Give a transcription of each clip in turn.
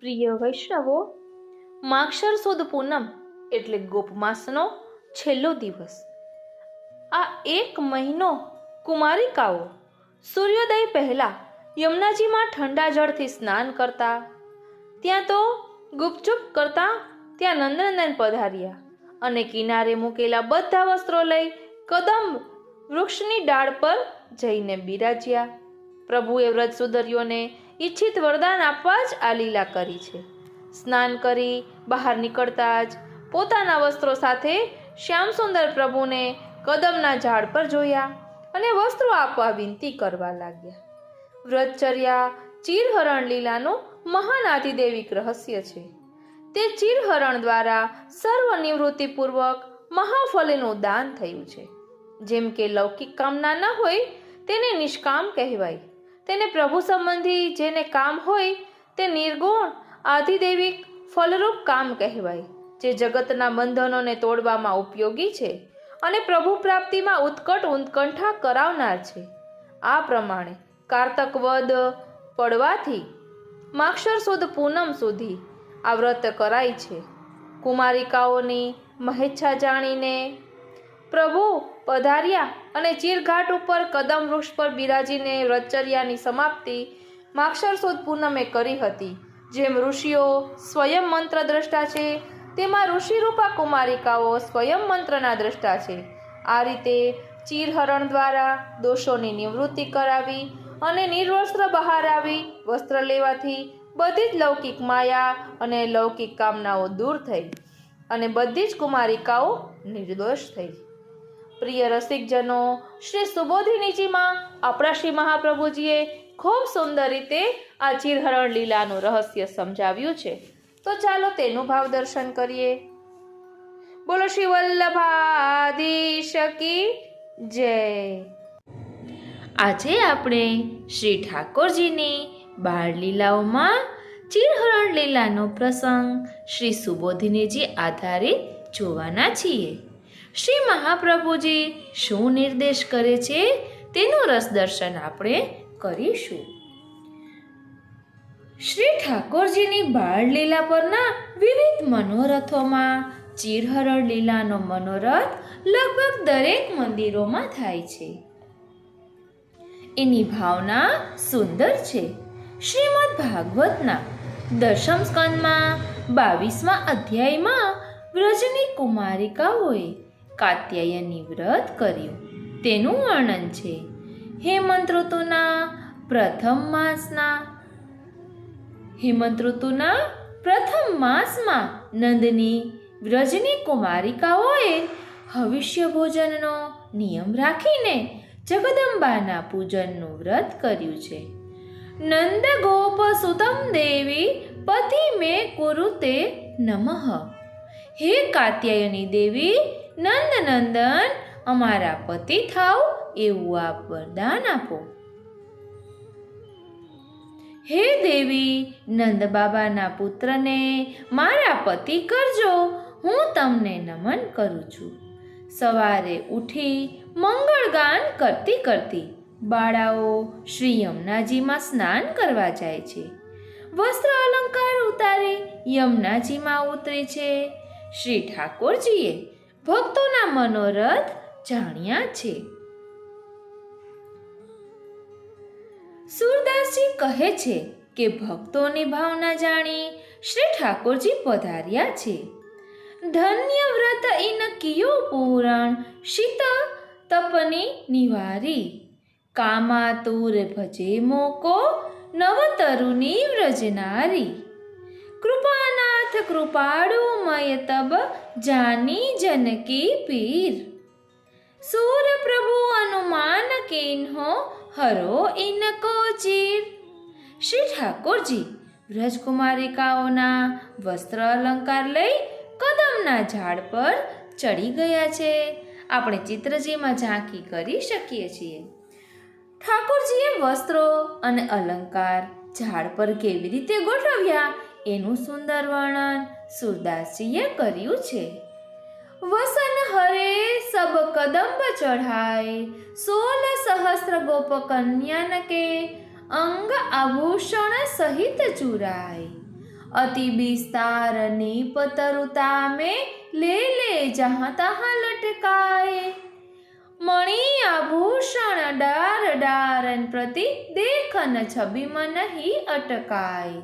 પ્રિય વૈષ્ણવો, માગશર સુદ પૂનમ એટલે ગોપ માસનો છેલ્લો દિવસ. આ એક મહિનો કુમારિકાઓ સૂર્યોદય પહેલા યમુનાજીમાં ઠંડા જળથી સ્નાન કરતા. ત્યાં તો ગુપચુપ કરતા ત્યાં નંદનંદન પધાર્યા અને કિનારે મૂકેલા બધા વસ્ત્રો લઈ કદંબ વૃક્ષની ડાળ પર જઈને બિરાજ્યા. પ્રભુએ વ્રત સુંદરીઓને ઈચ્છિત વરદાન આપવા જ આ લીલા કરી છે. સ્નાન કરી બહાર નીકળતા જ પોતાના વસ્ત્રો સાથે શ્યામ સુંદર પ્રભુને કદમના ઝાડ પર જોયા અને વસ્ત્રો આપવા વિનંતી કરવા લાગ્યા. વ્રતચર્યા ચીરહરણ લીલાનું મહાન આધિદૈવિક રહસ્ય છે. તે ચીરહરણ દ્વારા સર્વ નિવૃત્તિપૂર્વક મહાફલનું દાન થયું છે. જેમ કે લૌકિક કામના ન હોય તેને નિષ્કામ કહેવાય, તેને પ્રભુ સંબંધી જેને કામ હોય તે નિર્ગુણ આધિદૈવિક ફલરૂપ કામ કહેવાય, જે જગતના બંધનોને તોડવામાં ઉપયોગી છે અને પ્રભુ પ્રાપ્તિમાં ઉત્કટ ઉત્કંઠા કરાવનાર છે. આ પ્રમાણે કારતક વદ પડવાથી માગશર સુદ પૂનમ સુધી આ વ્રત કરાય છે. કુમારિકાઓની મહેચ્છા જાણીને પ્રભુ પધાર્યા અને ચીરઘાટ ઉપર કદમ વૃક્ષ પર બિરાજીને વ્રતચર્યાની સમાપ્તિ માગશર સુદ પૂનમે કરી હતી. જેમ ઋષિઓ સ્વયં મંત્ર દ્રષ્ટા છે, તેમાં ઋષિરૂપા કુમારિકાઓ સ્વયં મંત્રના દ્રષ્ટા છે. આ રીતે ચીરહરણ દ્વારા દોષોની નિવૃત્તિ કરાવી અને નિર્વસ્ત્ર બહાર આવી વસ્ત્ર લેવાથી બધી જ લૌકિક માયા અને લૌકિક કામનાઓ દૂર થઈ અને બધી જ કુમારિકાઓ નિર્દોષ થઈ. પ્રિય રસિકજનો, શ્રી સુબોધિનીજીમાં આપણા શ્રી મહાપ્રભુજીએ ખૂબ સુંદર રીતે આ ચીરહરણ લીલાનું રહસ્ય સમજાવ્યું છે. તો ચાલો તેનું ભાવ દર્શન કરીએ. બોલો શ્રી વલ્લભાધીશ કી જય. આજે આપણે શ્રી ઠાકોરજીની બાળ લીલાઓમાં ચીરહરણ લીલાનો પ્રસંગ શ્રી સુબોધિનીજી આધારિત જોવાના છીએ. શ્રી મહાપ્રભુજી શું નિર્દેશ કરે છે તેનું રસ દર્શન આપણે કરીશું. શ્રી ઠાકોરજીની બાળ લીલા પરના વિવિધ મનોરથોમાં ચીરહરણ લીલાનો મનોરથ લગભગ દરેક મંદિરોમાં થાય છે. એની ભાવના સુંદર છે. શ્રીમદ ભાગવતના દશમ સ્કંદમાં 22મા અધ્યાયમાં વ્રજની કુમારિકાઓએ કાત્યાયની વ્રત કર્યું તેનું વર્ણન છે. હેમંત ઋતુના પ્રથમ માસમાં નંદની વ્રજની કુમારિકાઓએ હવિષ્ય ભોજનનો નિયમ રાખીને જગદંબાના પૂજનનું વ્રત કર્યું છે. નંદ ગોપ સુતમ દેવી પતિ મે કુરુતે નમઃ. હે કાત્યાયની દેવી, નંદનંદન અમારા પતિ થાવ એવું આપ વરદાન આપો. હે દેવી, નંદ બાબાના પુત્રને મારા પતિ કરજો, હું તમને નમન કરું છું. સવારે ઉઠી મંગળગાન કરતી કરતી બાળાઓ શ્રી યમુનાજીમાં સ્નાન કરવા જાય છે. વસ્ત્ર અલંકાર ઉતારી યમુનાજીમાં ઉતરે છે. શ્રી ઠાકોરજીએ ભક્તોના મનોરથ જાણ્યા છે. સુરદાસજી કહે છે કે ભક્તોની ભાવના જાણી શ્રી ઠાકોરજી પધાર્યા છે. ધન્ય વ્રત ઇન કિયો પૂરણ શીત તપની નિવારી. કામાતુર ભજે મોકો નવતરુની વ્રજનારી. કૃપાનાથ કૃપાળુ મય તબ જાની જનકી પીર. સૂર પ્રભુ અનુમાન કિન્હો હરો ઇनको ચીર. શ્રી ઠાકોરજી વ્રજકુમારિકાઓના વસ્ત્ર અલંકાર લઈ કદમના ઝાડ પર ચડી ગયા છે. આપણે ચિત્રજીમાં ઝાંકી કરી શકીએ છીએ. ઠાકોરજીએ વસ્ત્રો અને અલંકાર ઝાડ પર કેવી રીતે ગોઠવ્યા એનું સુંદર વર્ણન સુરદાસજીએ કર્યું છે. વસન હરે સબ કદંબ ચઢાય, 16 સહસ્ત્ર ગોપ કન્યાન કે અંગ આભૂષણ સહિત ચુરાય. अति विस्तार निपत रुता में ले ले जहाँ तहाँ लटकाए। मणि आभूषण डार डारन प्रति देखन छवि मन ही अटकाए।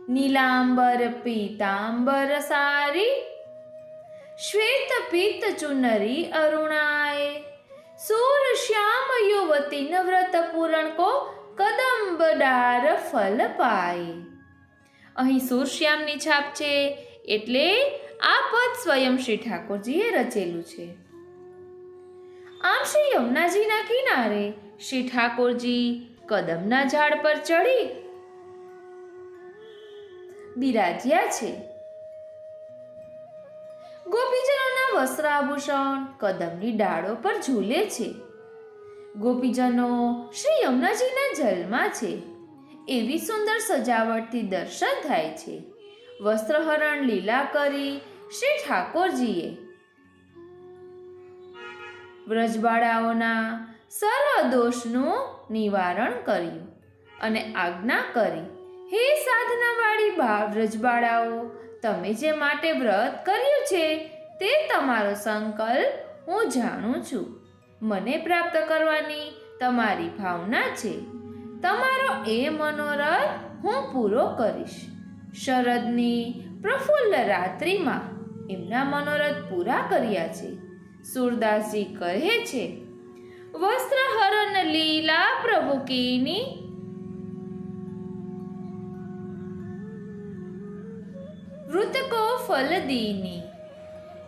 नीलांबर पीतांबर सारी श्वेत पीत चुनरी अरुणाए। सूर श्याम युवती व्रत पूरण को कदंब डार फल पाए। અહીં સુરશ્યામની છાપ છે એટલે આ પદ સ્વયં શ્રી ઠાકોરજીએ રચેલું છે। આમ શ્રી યમુનાજીના કિનારે શ્રી ઠાકોરજી કદમના ઝાડ પર ચડી બિરાજ્યા છે। ગોપીજનોના વસ્ત્રાભૂષણ કદમની ડાળો પર ઝૂલે છે। ગોપીજનો શ્રી યમુનાજીના જલમાં છે એવી સુંદર સજાવટથી દર્શન થાય છે। વસ્ત્રહરણ લીલા કરી શ્રી ઠાકોરજીએ વ્રજબાળાઓના સર્વ દોષનું નિવારણ કર્યું અને આજ્ઞા કરી, હે સાધનાવાળી વ્રજબાળાઓ, તમે જે માટે વ્રત કર્યું છે તે તમારો સંકલ્પ હું જાણું છું। મને પ્રાપ્ત કરવાની તમારી ભાવના છે। તમારો એ મનોરથ હું પૂરો કરીશ। શરદની પ્રફુલ્લ રાત્રિમાં એમના મનોરથ પૂરા કર્યા છે। સુરદાસજી કહે છે, વસ્ત્રહરણ લીલા પ્રભુ કીની, वृत को फल दीनी।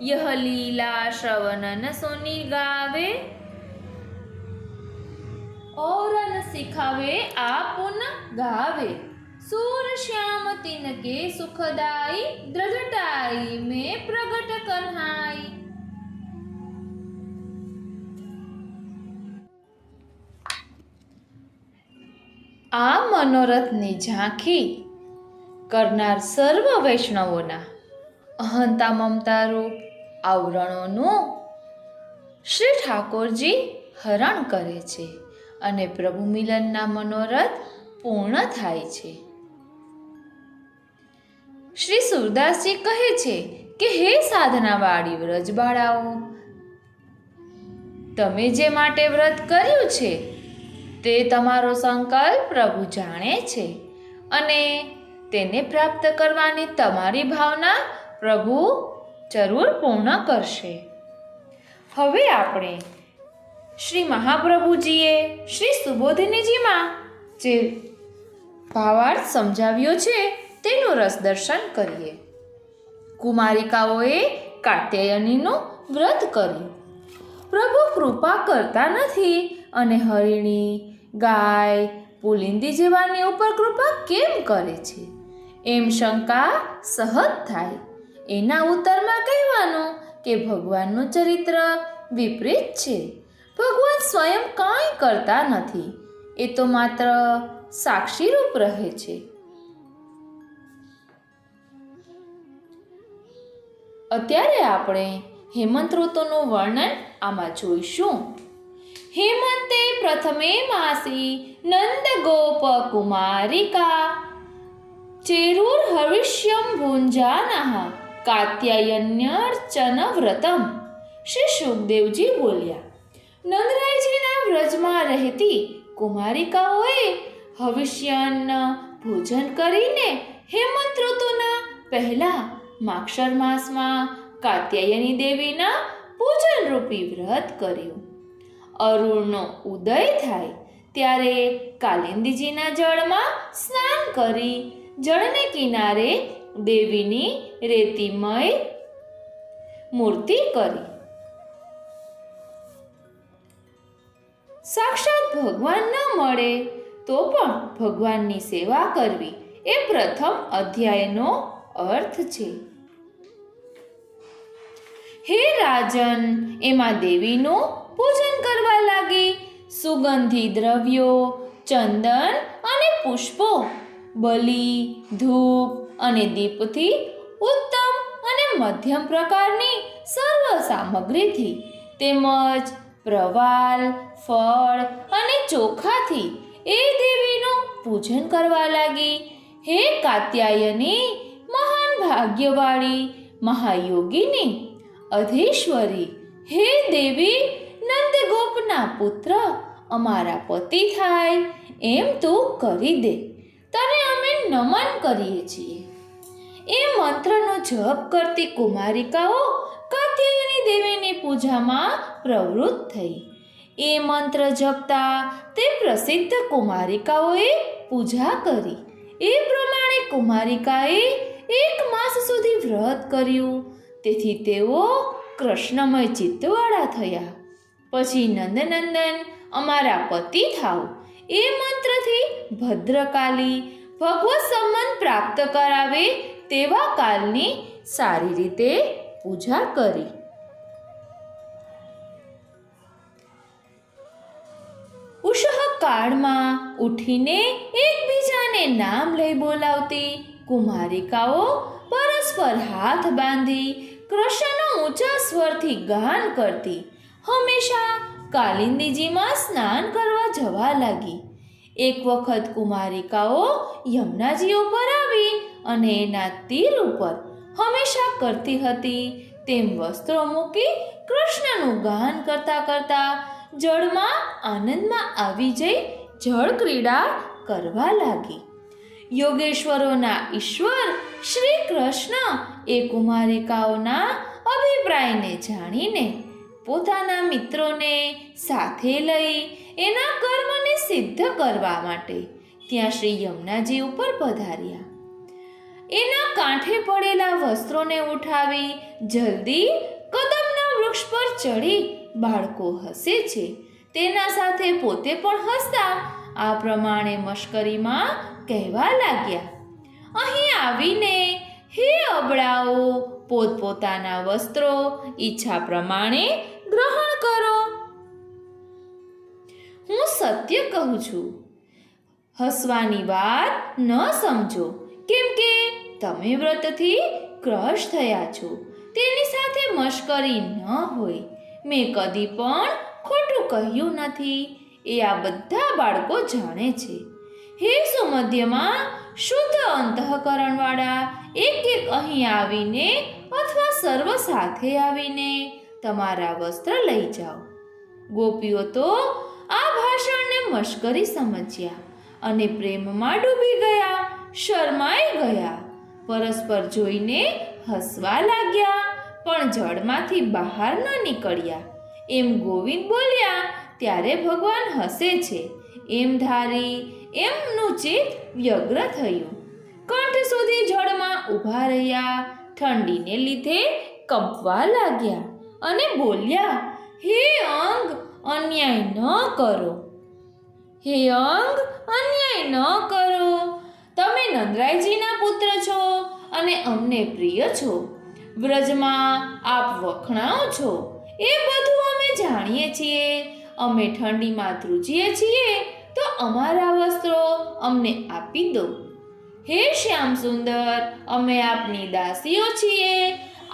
यह लीला श्रवणन सुनी गावे, और न सिखावे आपुन गावे। सूर श्याम तिनके सुखदाई, द्रजटाई में प्रगट कन्हाई। आ मनोरथनी झांकी करनार सर्व वैष्णवोना अहंता ममता रूप आवरणोનું શ્રી ઠાકોરજી હરણ કરે છે અને પ્રભુ મિલનના મનોરથ પૂર્ણ થાય છે। શ્રી સુરદાસજી કહે છે કે હે સાધનાવાળી વ્રજબાળાઓ, તમે જે માટે વ્રત કર્યું છે તે તમારો સંકલ્પ પ્રભુ જાણે છે અને તેને પ્રાપ્ત કરવાની તમારી ભાવના પ્રભુ જરૂર પૂર્ણ કરશે। હવે આપણે શ્રી મહાપ્રભુજીએ શ્રી સુબોધિનીજીમાં જે ભાવાર્થ સમજાવ્યો છે તેનું રસ દર્શન કરીએ। કુમારિકાઓએ કાત્યાયનીનું વ્રત કર્યું। પ્રભુ કૃપા કરતા નથી અને હરિણી, ગાય, પુલિંદી જેવાની ઉપર કૃપા કેમ કરે છે એમ શંકા સહજ થાય। એના ઉત્તરમાં કહેવાનું કે ભગવાનનું ચરિત્ર વિપરીત છે। ભગવાન સ્વયં કાંઈ કરતા નથી, એ તો માત્ર સાક્ષી રૂપ રહે છે। અત્યારે આપણે હેમંત ઋતુનું વર્ણન આમાં જોઈશું। हेमंते प्रथमे मासी नंद गोप कुमारिका चेरूर हविष्यम भुंजानः कात्यायन्यर्चन व्रतम। श्री सुखदेवजी बोल्या, नंदरायजीना व्रजમાં રહેતી કુમારિકાઓએ હવિષ્યન્ન ભોજન કરીને હેમંત ઋતુના પહેલા માક્ષર માસમાં કાત્યાયની દેવીના પૂજન રૂપી વ્રત કર્યું। અરુણનો ઉદય થાય ત્યારે કાલિંદીજીના જળમાં સ્નાન કરી જળને કિનારે દેવીની રેતીમય મૂર્તિ કરી। સાક્ષાત ભગવાન ન મળે તો પણ ભગવાનની સેવા કરવી એ પ્રથમ અધ્યાયનો અર્થ છે। હે રાજન, એમાં દેવીનું પૂજન કરવા લાગી। સુગંધી દ્રવ્યો, ચંદન અને પુષ્પો, બલી, ધૂપ અને દીપથી, ઉત્તમ અને મધ્યમ પ્રકારની સર્વ સામગ્રીથી તેમજ પ્રવાલ, ફળ અને ચોખાથી એ દેવીનું પૂજન કરવા લાગી। હે કાત્યાયની, ભાગ્યવાળી મહાયોગીની અધીશ્વરી, હે દેવી, નંદગોપના પુત્ર અમારા પતિ થાય એમ તું કરી દે, તને અમે નમન કરીએ છીએ. એ મંત્રનો જપ કરતી કુમારિકાઓ કાત્યાયની દેવીની પૂજામાં પ્રવૃત્ત થઈ. એ મંત્ર જપતા તે પ્રસિદ્ધ કુમારિકાઓએ પૂજા કરી. એ પ્રમાણે કુમારિકાએ 1 માસ સુધી વ્રત કર્યું. તેથી તેઓ કૃષ્ણમય ચિત્તવાળા થયા. પછી નંદનંદન અમારા પતિ થાવ એ મંત્રથી ભદ્રકાલી ભગવત સંબંધ પ્રાપ્ત કરાવે તેવા કાલની સારી રીતે પૂજા કરી. ઉષઃ કાળમાં ઉઠીને એકબીજાને નામ લઈ બોલાવતી કુમારિકાઓ પરસ્પર હાથ બાંધી કૃષ્ણનો ઊંચા સ્વરથી ગાન કરતી હંમેશા કાલિંદીજીમાં સ્નાન કરવા જવા લાગી. એક વખત કુમારિકાઓ યમુનાજી ઉપર આવી અને એના તીર ઉપર હંમેશા કરતી હતી તેમ વસ્ત્રો મૂકી કૃષ્ણનું ગાન કરતા કરતા જળમાં આનંદમાં આવી જઈ જળ ક્રીડા કરવા લાગી. યોગેશ્વરોના ઈશ્વર શ્રી કૃષ્ણ એ કુમારિકાઓના અભિપ્રાયને જાણીને પોતાના મિત્રોને સાથે લઈ એના કર્મને સિદ્ધ કરવા માટે ત્યાં શ્રી યમુનાજી ઉપર પધાર્યા. એના કાંઠે પડેલા વસ્ત્રોને ઉઠાવી જલ્દી કદમના વૃક્ષ પર ચડી બાળકો હસે છે તેના સાથે પોતે પણ હસતા આ પ્રમાણે મશ્કરીમાં કહેવા લાગ્યા, અહીં આવીને હે અબળાઓ, પોતપોતાના વસ્ત્રો ઈચ્છા પ્રમાણે ગ્રહણ કરો. હું સત્ય કહું છું, હસવાની વાત ન સમજો, કેમ કે તમે વ્રતથી ક્રશ થયા છો. તેની સાથે મશ્કરી ન હોય. મેં કદી પણ ખોટું કહ્યું નથી, એ આ બધા બાળકો જાણે છે. હે સુમધ્યમાં શુદ્ધ અંતઃકરણવાળા, એક એક અહીં આવીને અથવા સર્વ સાથે આવીને તમારા વસ્ત્ર લઈ જાઓ. ગોપીઓ તો આ ભાષણને મશ્કરી સમજ્યા અને પ્રેમમાં ડૂબી ગયા, શરમાઈ ગયા. પરસ્પર જોઈને હસવા લાગ્યા, પણ જળમાંથી બહાર ન નીકળ્યા. એમ ગોવિંદ બોલ્યા ત્યારે ભગવાન હસે છે એમ ધારી એમનું ચિત્ત વ્યગ્ર થયું. કંઠ સુધી જળમાં ઊભા રહ્યા, ઠંડીને લીધે કંપવા લાગ્યા અને બોલ્યા, હે અંગ, અન્યાય ન કરો. હે અંગ, અન્યાય ન કરો. તમે નંદરાયજીના પુત્ર છો અને અમને પ્રિય છો. વ્રજમાં આપ વખણાઓ છો એ બધું અમે જાણીએ છીએ. અમે ઠંડીમાં ધ્રુજીએ છીએ તો અમારા વસ્ત્રો અમને આપી દો. હે શ્યામ સુંદર, અમે આપની દાસીઓ છીએ.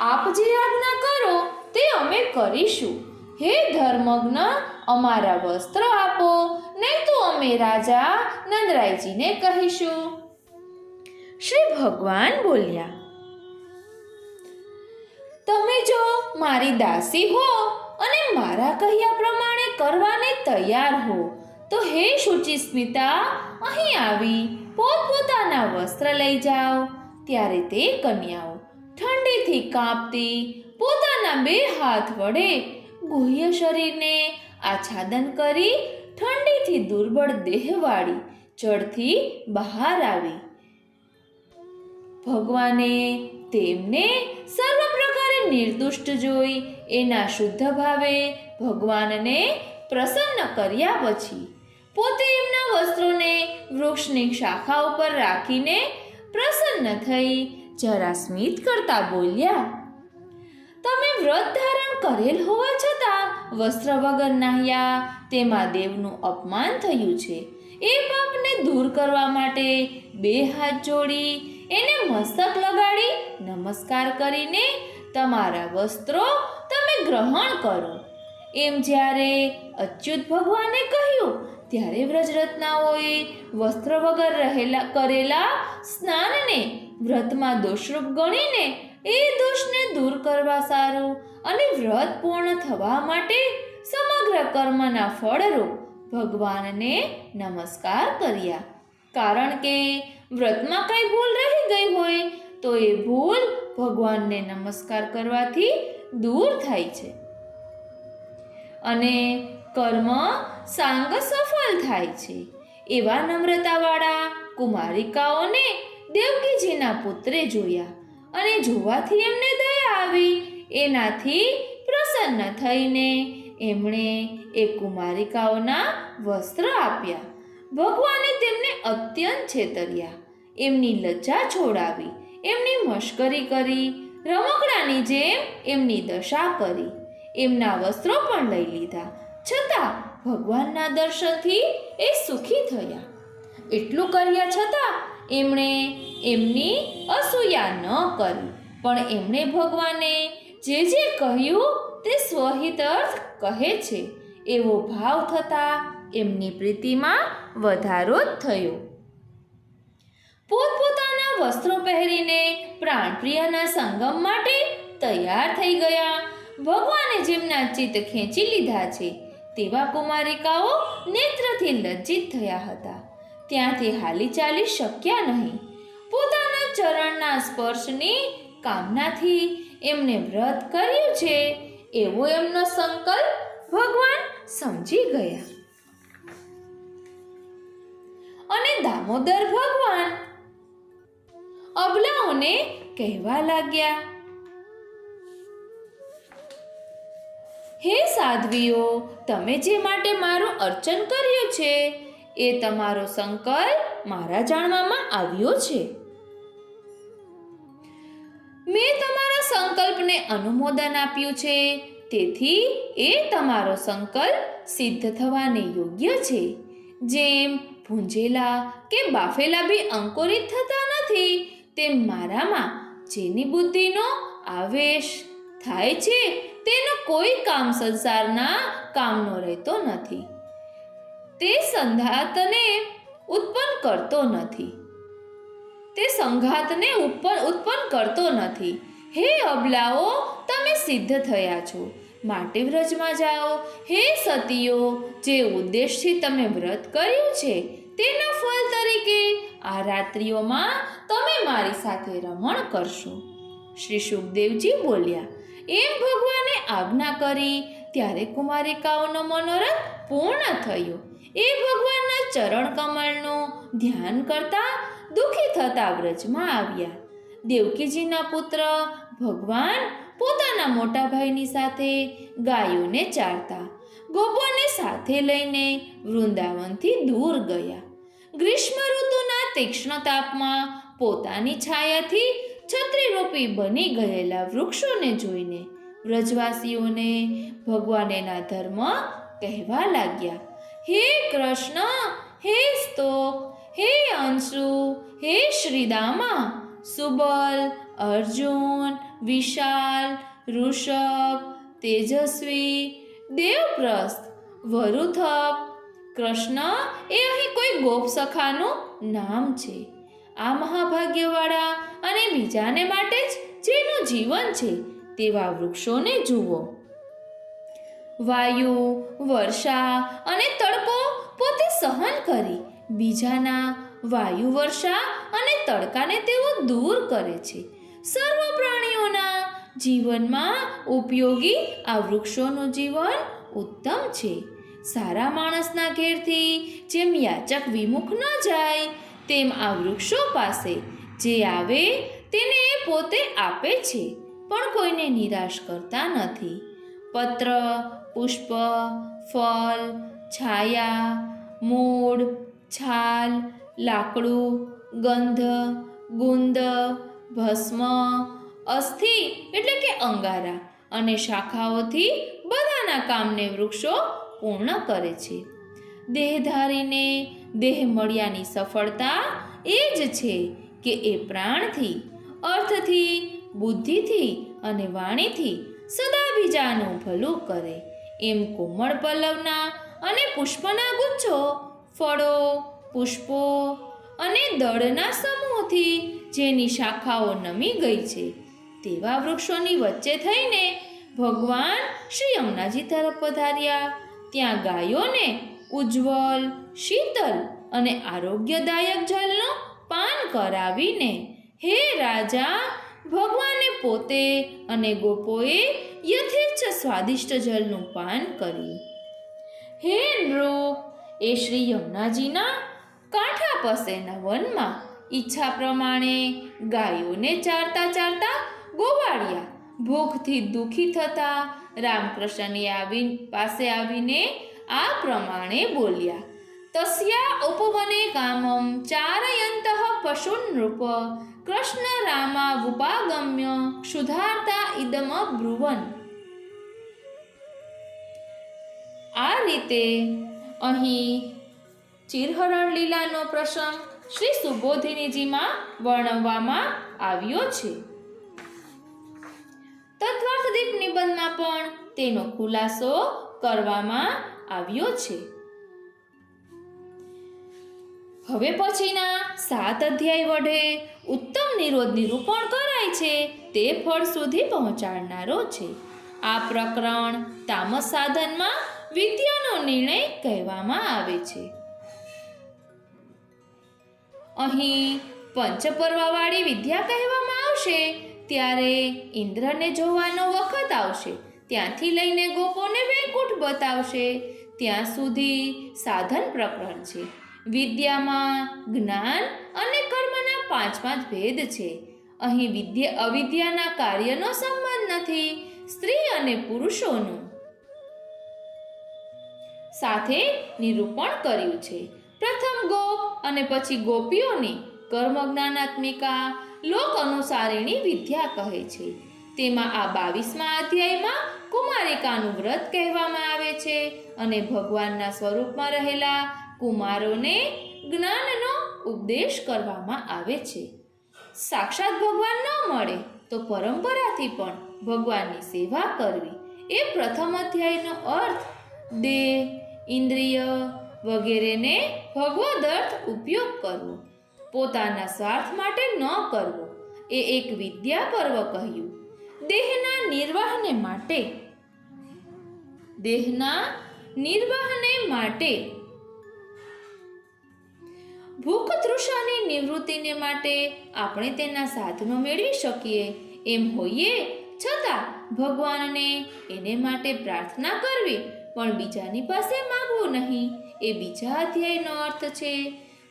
આપ જે આજ્ઞા કરો તે અમે કરીશું. હે ધર્મજ્ઞ, અમારા વસ્ત્ર આપો, નહીં તો અમે રાજા નંદરાયજીને કહીશું. શ્રી ભગવાન બોલ્યા, તમે જો મારી દાસી હો અને મારા કહ્યા પ્રમાણે કરવાને તૈયાર હો તો હે શુચિસ્મિતા, અહીં આવી પોતપોતાના વસ્ત્ર લઈ જાઓ. ત્યારે તે કન્યાઓ ઠંડીથી કાંપતી પોતાના 2 હાથ વડે ગુહ્ય શરીરને આચ્છાદન કરી ઠંડીથી દુર્બળ દેહવાળી જળથી બહાર આવી. ભગવાને તેમને સર્વ પ્રકારે નિર્દુષ્ટ જોઈ એના શુદ્ધ ભાવે ભગવાનને પ્રસન્ન કર્યા પછી પોતે એમના વસ્ત્રોને વૃક્ષની શાખા ઉપર રાખીને પ્રસન્ન થઈ જરા સ્મિત કરતા બોલ્યા, તમે વ્રત ધારણ કરેલ હોવા છતાં વસ્ત્ર વગર નાહ્યા, તેમાં દેવનું અપમાન થયું છે. એ પાપને દૂર કરવા માટે 2 હાથ જોડી એને મસ્તક લગાડી નમસ્કાર કરીને તમારા વસ્ત્રો તમે ગ્રહણ કરો. એમ જ્યારે અચ્યુત ભગવાને કહ્યું ત્યારે વ્રજરત્નાઓએ વસ્ત્ર વગર કરેલા સ્નાનને વ્રતમાં દોષરૂપ ગણીને એ દોષને દૂર કરવા સારું અને વ્રત પૂર્ણ થવા માટે સમગ્ર કર્મના ફળરૂપ ભગવાનને નમસ્કાર કર્યા. કારણ કે વ્રતમાં કઈ ભૂલ રહી ગઈ હોય તો એ ભૂલ ભગવાનને નમસ્કાર કરવાથી દૂર થાય છે અને કર્મ સાંગ સફળ થાય છે. એવા નમ્રતાવાળા કુમારિકાઓને દેવકીજીના પુત્રે જોયા અને જોવાથી એમને દયા આવી. એનાથી પ્રસન્ન થઈને એમણે એ કુમારિકાઓના વસ્ત્ર આપ્યા. ભગવાને તેમને અત્યંત છેતર્યા, એમની લજ્જા છોડાવી, એમની મશ્કરી કરી, રમકડાની જેમ એમની દશા કરી. એમના વસ્ત્રો પણ લઈ લીધા, છતાં ભગવાનના દર્શનથી એ સુખી થયા. એટલું કર્યા છતાં એમણે એમની અસૂયા ન કરી, પણ એમણે ભગવાને જે કહ્યું તે સ્વહિત અર્થ કહે છે એવો ભાવ થતાં એમની પ્રીતિમાં વધારો જ થયો. પોતપોતાના વસ્ત્રો પહેરીને પ્રાણપ્રિયના સંગમ માટે તૈયાર થઈ ગયા. ભગવાને જેમના ચિત્ત ખેંચી લીધા છે તેવા કુમારિકાઓ નેત્રથી લજ્જિત થયા હતા. ત્યાંથી હાલી ચાલી શક્યા નહીં. પોતાના ચરણના સ્પર્શની કામનાથી એમને વ્રત કર્યું છે એવો એમનો સંકલ્પ ભગવાન સમજી ગયા અને દામોદર ભગવાન અબલાઓને કહેવા લાગ્યા, હે સાધ્વીઓ, તમે જે માટે મારું અર્ચન કર્યું છે એ તમારો સંકલ્પ મારા જાણવામાં આવ્યો છે. મેં તમારા સંકલ્પને અનુમોદન આપ્યું છે, તેથી એ તમારો સંકલ્પ સિદ્ધ થવાને યોગ્ય છે. જેમ ભૂંજેલા કે બાફેલા બી અંકુરિત થતા નથી, તેમ મારામાં જેની બુદ્ધિનો આવેશ થાય છે તેનો કોઈ કામ સંસારના કામનો રહેતો નથી. તે સંઘાતને ઉત્પન્ન કરતો નથી. હે અબલાઓ, તમે સિદ્ધ થયા છો, માટે વ્રજમાં જાઓ. હે સતીઓ, જે ઉદ્દેશથી તમે વ્રત કર્યું છે તેના ફળ તરીકે આ રાત્રિઓમાં તમે મારી સાથે રમણ કરશો. શ્રી સુખદેવજી બોલ્યા. એમ ભગવાને આજ્ઞા કરી ત્યારે કુમારિકાઓનો મનોરથ પૂર્ણ થયો. એ ભગવાનના ચરણ કમળનું ધ્યાન કરતા દુઃખી થતા વ્રજમાં આવ્યા. દેવકીજીના પુત્ર ભગવાન પોતાના મોટા ભાઈની સાથે ગાયોને ચારતા ગોપોને સાથે લઈને વૃંદાવનથી દૂર ગયા. ગ્રીષ્મ ઋતુના તીક્ષ્ણ તાપમાં પોતાની છાયાથી છત્રીરૂપી બની ગયેલા વૃક્ષોને જોઈને વ્રજવાસીઓને ભગવાન એના ધર્મ કહેવા લાગ્યા. હે કૃષ્ણ, હે સ્તોક, હે અંશુ, હે શ્રીદામા, સુબલ, અર્જુન, વિશાલ, ઋષભ, તેજસ્વી, દેવપ્રસ્થ, વરુથપ. કૃષ્ણ એ અહીં કોઈ ગોપ સખાનું નામ છે. આ મહાભાગ્યવાળા અને બીજાને માટે જ જેનું જીવન છે તેવા વૃક્ષોને જુઓ. વાયુ, વર્ષા અને તડકો પોતે સહન કરી બીજાના વાયુ, વર્ષા અને તડકાને તેઓ દૂર કરે છે. સર્વ પ્રાણીઓના જીવનમાં ઉપયોગી આ વૃક્ષોનું જીવન ઉત્તમ છે. સારા માણસના ઘેરથી જેમ યાચક વિમુખ ન જાય, તેમ આ વૃક્ષો પાસે જે આવે તેને એ પોતે આપે છે, પણ કોઈને નિરાશ કરતા નથી. પત્ર, પુષ્પ, ફળ, છાયા, મૂળ, છાલ, લાકડું, ગંધ, ગુંદ, ભસ્મ, અસ્થિ એટલે કે અંગારા અને શાખાઓથી બધાના કામને વૃક્ષો પૂર્ણ કરે છે. દેહધારીને દેહ મળ્યાની સફળતા એ જ છે કે એ પ્રાણથી, અર્થથી, બુદ્ધિથી અને વાણીથી સદા બીજાનું ભલું કરે. એમ કોમળ પલ્લવના અને પુષ્પના ગુચ્છો, ફળો, પુષ્પો અને દળના સમૂહથી જેની શાખાઓ નમી ગઈ છે તેવા વૃક્ષોની વચ્ચે થઈને ભગવાન શ્રી યમુનાજી તરફ પધાર્યા. ત્યાં ગાયોને ઉજ્જવલ, શીતલ અને આરોગ્યદાયક જલનો પાન કરાવીને હે રાજા, ભગવાને પોતે અને ગોપોએ યથેચ્છ સ્વાદિષ્ટ જલનું પાન કર્યું. હે નૃપ, એ શ્રી યમુનાજીના કાંઠા પાસેના વનમાં ઈચ્છા પ્રમાણે ગાયોને ચારતા ચારતા ગોવાળિયા ભૂખથી દુઃખી થતા રામકૃષ્ણની પાસે આવીને આ પ્રમાણે બોલ્યા. તસ્યા ઉપવને કામમ ચારયંતઃ પશુન નૃપ કૃષ્ણ રામા વુપાગમ્ય ક્ષુધાર્તા ઇદમ બ્રુવન. આ રીતે અહીં ચિરહરણ લીલાનો પ્રસંગ શ્રી સુબોધિનીજીમાં વર્ણવવામાં આવ્યો છે. તત્વાર્થદીપ નિબંધમાં પણ તેનો ખુલાસો કરવામાં આવ્યો છે. હવે પછીના 7 અધ્યાય વડે ઉત્તમ નિરોધ નિરૂપણ કરાય છે તે ફળ સુધી પહોંચાડનારો છે. આ પ્રકરણ તામસ સાધનમાં વિદ્યાનો નિર્ણય કહેવામાં આવે છે. અહીં પંચપર્વવાળી વિદ્યા કહેવામાં આવશે ત્યારે ઇન્દ્રને જોવાનો વખત આવશે. ત્યાંથી લઈને ગોપોને વૈકુંઠ બતાવશે ત્યાં સુધી સાધન પ્રકરણ છે. વિદ્યામાં જ્ઞાન અને કર્મના 5 ભેદ છે. અહીં અવિદ્યાના કાર્યનો સંબંધ નથી, સ્ત્રી અને પુરુષોનું સાથે નિરૂપણ કર્યું છે. પ્રથમ ગોપ અને પછી ગોપીઓની કર્મ જ્ઞાનાત્મિકા લોક અનુસારીણી વિદ્યા કહે છે. તેમાં આ 22મા અધ્યાયમાં કુમારિકાનું વ્રત કહેવામાં આવે છે અને ભગવાનના સ્વરૂપમાં રહેલા કુમારોને જ્ઞાનનો ઉપદેશ કરવામાં આવે છે. સાક્ષાત ભગવાન ન મળે તો પરંપરાથી પણ ભગવાનની સેવા કરવી એ પ્રથમ અધ્યાયનો અર્થ. દેહ, ઇન્દ્રિય વગેરેને ભગવદ અર્થ ઉપયોગ કરવો, પોતાના સ્વાર્થ માટે ન કરવો એ એક વિદ્યા પર્વ કહ્યું. દેહના નિર્વાહને માટે ભૂખ તૃષાની નિવૃત્તિને માટે આપણે તેના સાધનો મેળવી શકીએ એમ હોઈએ છતાં ભગવાનને એને માટે પ્રાર્થના કરવી પણ બીજાની પાસે માંગવું નહીં એ બીજા અધ્યાયનો અર્થ છે.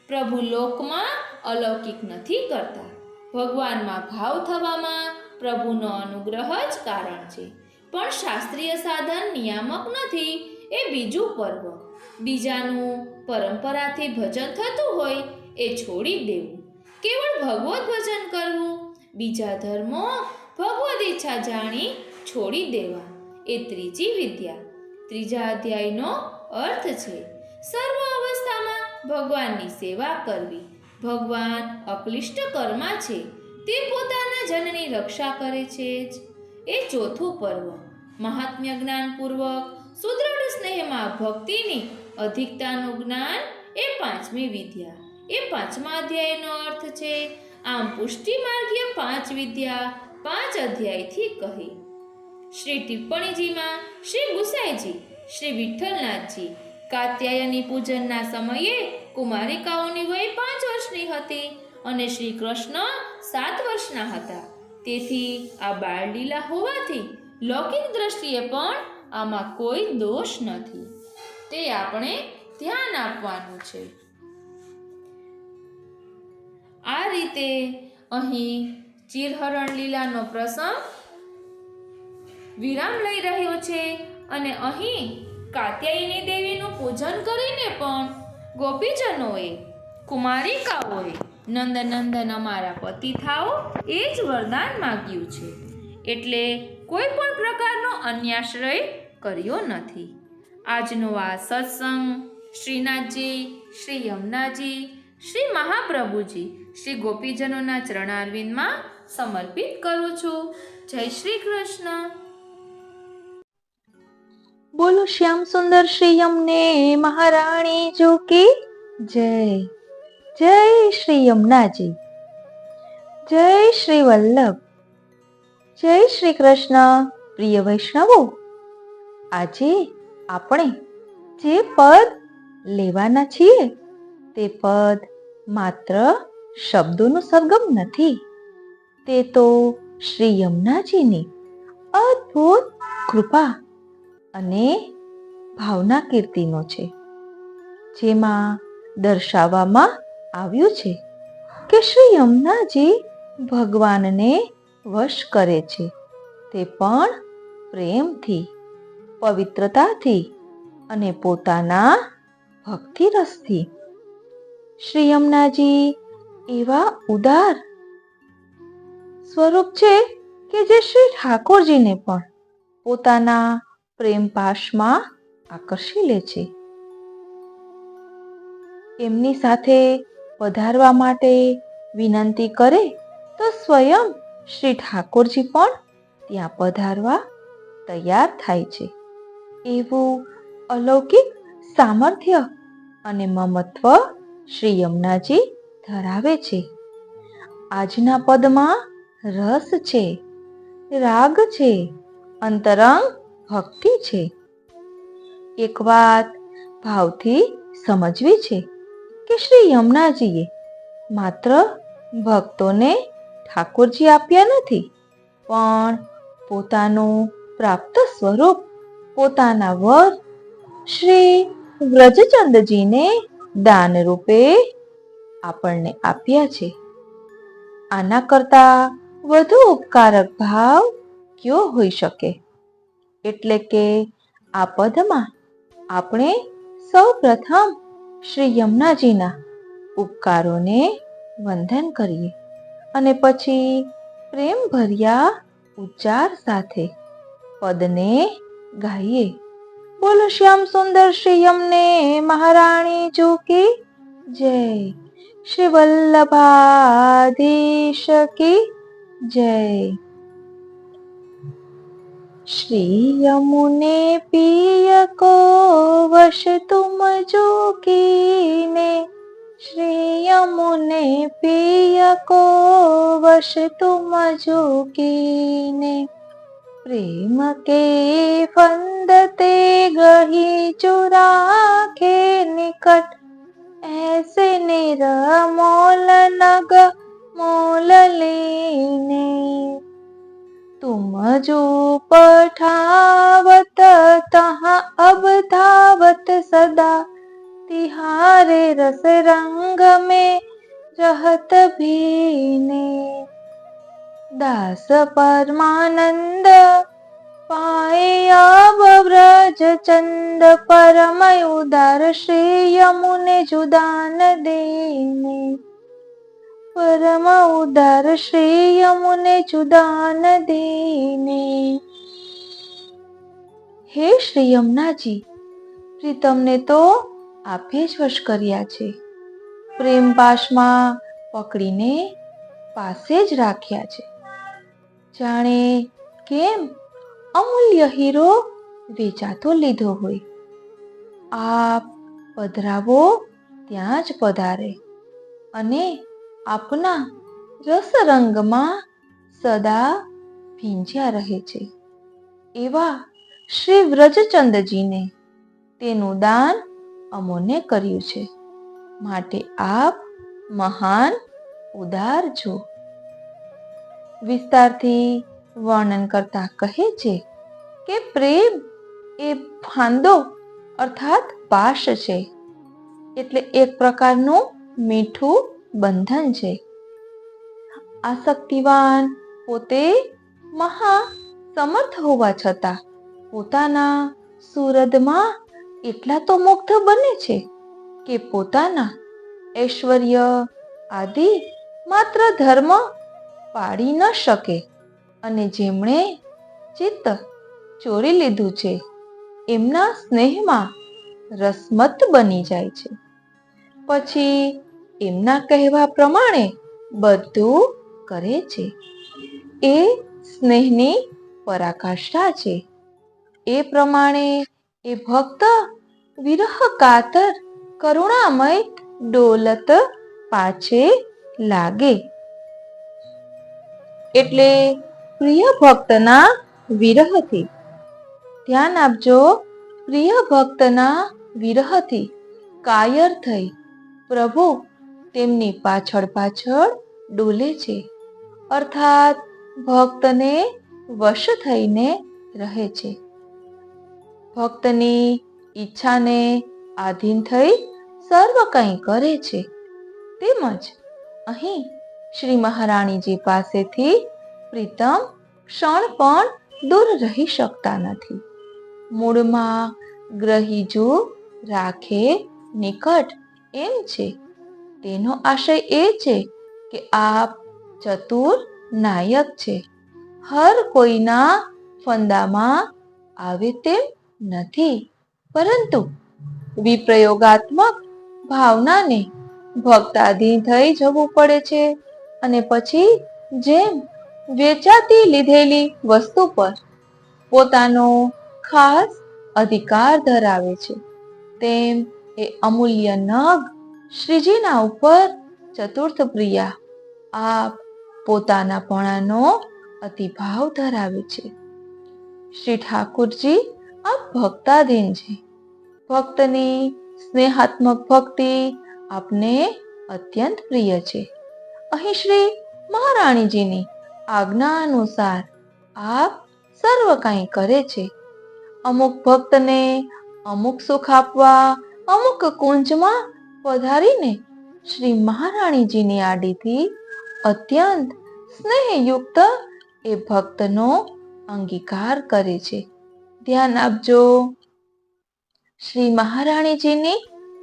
પ્રભુ લોકમાં અલૌકિક નથી કરતા, ભગવાનમાં ભાવ થવામાં પ્રભુનો અનુગ્રહ જ કારણ છે. પણ શાસ્ત્રીય સાધન નિયામક નથી એ બીજું પર્વ. બીજાનું પરંપરાથી ભજન થતું હોય એ છોડી દેવું, કેવળ ભગવત ભજન કરવું. બીજા ધર્મો ભગવદ ઈચ્છા જાણી છોડી દેવા એ ત્રીજી વિદ્યા. ત્રીજા અધ્યાયનો અર્થ છે સર્વ અવસ્થામાં ભગવાનની સેવા કરવી. ભગવાન અક્લિષ્ટ કર્મા છે, તે પોતાના જનની રક્ષા કરે છે જ એ ચોથું પર્વ. મહાત્મ્ય જ્ઞાનપૂર્વક સુદૃઢ સ્નેહમાં ભક્તિની અધિકતાનું જ્ઞાન એ 5મી વિદ્યા. એ 5મા અધ્યાયનો અર્થ છે. આમ પુષ્ટિ માર્ગીય 5 વિદ્યા 5 અધ્યાયથી કહી. શ્રી ટિપ્પણીજીમાં શ્રી ગુસાઈજી, શ્રી વિઠ્ઠલનાથજી કાત્યાયની પૂજનના સમયે કુમારિકાઓની વય 5 વર્ષની હતી અને શ્રી કૃષ્ણ 7 વર્ષના હતા. તેથી આ બાળલીલા હોવાથી લૌકિક દ્રષ્ટિએ પણ આમાં કોઈ દોષ નથી. તે આપણે ધ્યાન આપવાનું છે. આ રીતે અહીં ચિરહરણ લીલાનો પ્રસંગ વિરામ લઈ રહ્યો છે અને અહીં કાત્યાયની દેવીનું પૂજન કરીને પણ ગોપીજનોએ, કુમારિકાઓએ નંદનંદન અમારા પતિ થાઓ એ જ વરદાન માગ્યું છે. એટલે કોઈ પણ પ્રકારનો અન્યાશ્રય કર્યો નથી. આજનો આ સત્સંગ શ્રીનાથજી, શ્રી યમુનાજી, શ્રી મહાપ્રભુજી, શ્રી ગોપીજનોના ચરણારવિંદમાં સમર્પિત કરું છું. જય શ્રી કૃષ્ણ. બોલો શ્યામ સુંદર શ્રી યમને મહારાણી જો કી જય. જય શ્રી યમુનાજી. જય શ્રી વલ્લભ. જય શ્રી કૃષ્ણ. પ્રિય વૈષ્ણવો, આજે આપણે જે પદ લેવાના છીએ તે પદ માત્ર શબ્દોનું સરગમ નથી. તે તો શ્રી યમુનાજીની અદ્ભુત કૃપા અને ભાવના કીર્તિનો છે, જેમાં દર્શાવવામાં આવ્યું છે કે શ્રી યમુનાજી ભગવાનને વશ કરે છે, તે પણ પ્રેમથી, પવિત્રતાથી અને પોતાના ભક્તિ રસથી. શ્રી યમુનાજી એવા ઉદાર સ્વરૂપ છે કે જે શ્રી ઠાકોરજીને પણ પોતાના પ્રેમ પાશમાં આકર્ષી લે છે. એમની સાથે પધારવા માટે વિનંતી કરે તો સ્વયં શ્રી ઠાકોરજી પણ ત્યાં પધારવા તૈયાર થાય છે. એવું અલૌકિક સામર્થ્ય અને મમત્વ શ્રી યમુનાજી ધરાવે છે. આજના પદમાં રસ છે, રાગ છે, અંતરંગ ભક્તિ છે. એક વાત ભાવથી સમજવી છે કે શ્રી યમુનાજીએ માત્ર ભક્તોને ઠાકોરજી આપ્યા નથી, પણ પોતાનું પ્રાપ્ત સ્વરૂપ, પોતાના વર શ્રી વ્રજચંદજીને દાન રૂપે આપણને આપ્યા છે. આના કરતા વધુ ઉપકારક ભાવ કયો હોઈ શકે? એટલે કે આ પદમાં આપણે સૌ પ્રથમ શ્રી યમુનાજીના ઉપકારોને વંદન કરીએ અને પછી પ્રેમ ભર્યા ઉચ્ચાર સાથે પદને ગાઈએ. બોલો શ્યામ સુંદર શ્રી યમને મહારાણી જો કી જય. શ્રી વલ્લભાધીશ કી જય. श्री यमुने पिय को वश तुम जो कीने, श्री यमुने पिय को वश तुम जो कीने, प्रेम के फंद ते गही चुराखे निकट, ऐसे निरमोल नग मोल लेने, तुम जो पठावत तहाँ अब धावत सदा, तिहारे रस रंग में रहत भीने, दास परमानंद पाए अब व्रज चंद, परम उदार श्री यमुने जुदान देने, परम उदार श्री यमुने जुदान देने. હે શ્રી યમુનાજી, પ્રીતમને તો આપે જ વશ કર્યા છે, પ્રેમ પાશમાં પકડીને પાસે જ રાખ્યા છે. જાણે કેમ અમૂલ્ય હીરો વેચાતો લીધો હોય. આપ પધરાવો ત્યાં જ પધારે અને આપના રસરંગમાં સદા ભીંજ્યા રહે છે. એવા શ્રી વ્રજચંદજીને તેનું દાન અમોને કર્યું છે, માટે આપ મહાન ઉદાર છો. વિસ્તારથી વર્ણન કરતા કહે છે કે પ્રેમ એ ફાંદો અર્થાત પાશ છે, એટલે એક પ્રકારનું મીઠું બંધન છે. આસક્તિવાન પોતે મહા સમર્થ હોવા છતાં પોતાના સુરદમાં એટલા તો મુગ્ધ બને છે કે પોતાના ઐશ્વર્ય આદિ માત્ર ધર્મ પાડી ન શકે અને જેમણે ચિત્ત ચોરી લીધું છે એમના સ્નેહમાં રસમત બની જાય છે. પછી એમના કહેવા પ્રમાણે બધું કરે છે. એ સ્નેહની પરાકાષ્ઠા છે. એ પ્રમાણે એ ભક્ત વિરહ કાતર કરુણામય ડોલત પાછે લાગે. એટલે પ્રિય ભક્તના વિરહથી, ધ્યાન આપજો, પ્રિય ભક્તના વિરહથી કાયર થઈ પ્રભુ તેમની પાછળ પાછળ ડોલે છે, અર્થાત ભક્તને વશ થઈને રહે છે. ભક્તની ઈચ્છાને આધીન થઈ સર્વ કંઈ કરે છે. તેમજ અહીં શ્રી મહારાણીજી પાસેથી પ્રીતમ ક્ષણ પણ દૂર રહી શકતા નથી. મૂળમાં ગ્રહીજુ રાખે નિકટ એમ છે. તેનો આશય એ છે કે આપ ચતુર નાયક છે, હર કોઈના ફંદામાં આવે તેમ નથી, પરંતુ વિપ્રયોગાત્મક ભાવનાને ભક્તાધીન થઈ જવું પડે છે અને પછી જેમ વેચાતી લીધેલી વસ્તુ પર પોતાનો ખાસ અધિકાર ધરાવે છે, તેમ એ અમૂલ્ય નગ શ્રીજીના ઉપર ચતુર્થ પ્રિયા આપ પોતાનાપણાનો અતિભાવ ધરાવે છે. શ્રી ઠાકુરજી આપ ભક્તાધીન છે. ભક્તની સ્નેહાત્મક ભક્તિ આપને અત્યંત પ્રિય છે. અહીં શ્રી મહારાણીજીની આજ્ઞા અનુસાર આપ સર્વ કંઈ કરે છે. અમુક ભક્તને અમુક સુખ આપવા અમુક કુંજમાં પધારીને શ્રી મહારાણીજીની આડીથી અત્યંત સ્નેહયુક્ત એ ભક્તનો અંગીકાર કરે છે. ધ્યાન આપજો, શ્રી મહારાણીજીની